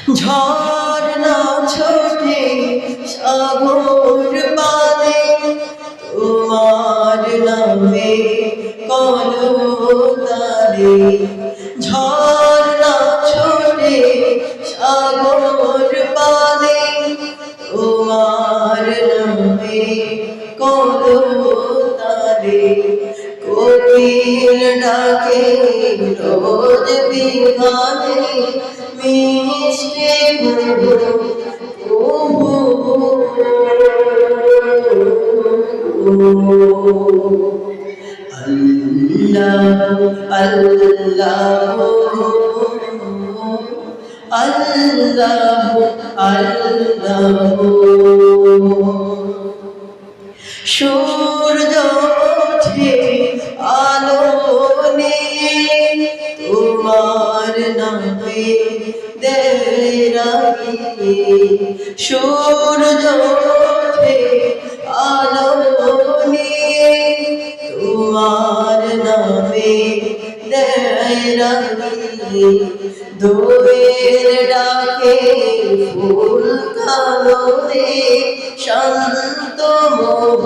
ঝর্ণা ছোটে সাগর পানে তোমার নামে কলতারে। ঝর্ণা ছোটে সাগর পানে তোমার নামে কলতারে। কোকিল ডাকে রোজ বিহানে মিষ্টি আল্লাহ আল্লাহ আল্লাহ আল্লাহ। সূর্য ওঠে আলো নিয়ে তোমার নামে দেরাগিয়ে। সূর্য ওঠে আলো নিয়ে তোমার নামে দেরাগিয়ে। দোয়েল ডাকে ফুল কাননে শান্ত মোহ